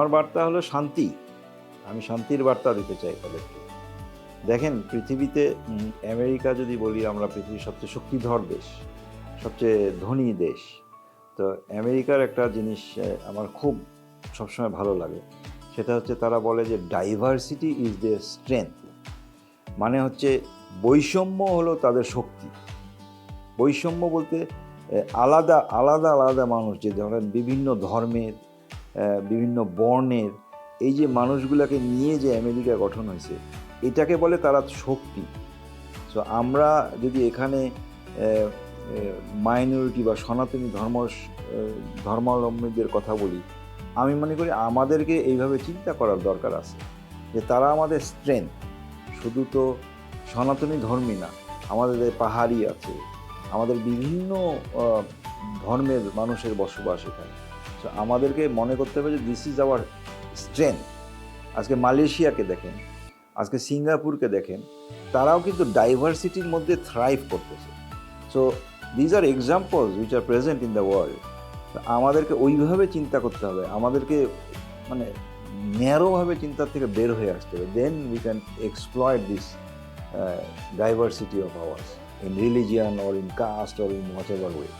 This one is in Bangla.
আমার বার্তা হলো শান্তি। আমি শান্তির বার্তা দিতে চাই তাদেরকে। দেখেন পৃথিবীতে আমেরিকা যদি বলি আমরা পৃথিবীর সবচেয়ে শক্তিধর দেশ, সবচেয়ে ধনী দেশ। তো আমেরিকার একটা জিনিস আমার খুব সবসময় ভালো লাগে। সেটা হচ্ছে তারা বলে যে ডাইভার্সিটি ইজ দেয়ার স্ট্রেংথ। মানে হচ্ছে বৈষম্য হলো তাদের শক্তি। বৈষম্য বলতে আলাদা আলাদা আলাদা মানুষ, যে ধরেন বিভিন্ন ধর্মের, বিভিন্ন বর্ণের, এই যে মানুষগুলোকে নিয়ে যে আমেরিকা গঠন হয়েছে, এটাকে বলে তারা শক্তি। সো আমরা যদি এখানে মাইনরিটি বা সনাতনী ধর্মাবলম্বীদের কথা বলি, আমি মনে করি আমাদেরকে এইভাবে চিন্তা করার দরকার আছে যে তারা আমাদের স্ট্রেংথ। শুধু তো সনাতনী ধর্মী না, আমাদের পাহাড়ি আছে, আমাদের বিভিন্ন ধর্মের মানুষের বসবাস এখানে। তো আমাদেরকে মনে করতে হবে যে দিস ইজ আওয়ার স্ট্রেংথ। আজকে মালয়েশিয়াকে দেখেন, আজকে সিঙ্গাপুরকে দেখেন, তারাও কিন্তু ডাইভার্সিটির মধ্যে থ্রাইভ করতেছে। So these are examples which are present in the world. আমাদেরকে ওইভাবে চিন্তা করতে হবে, আমাদেরকে মানে ন্যারোভাবে চিন্তার থেকে বের হয়ে আসতে হবে। Then we can exploit this diversity of ours in religion or in caste or in whatever way.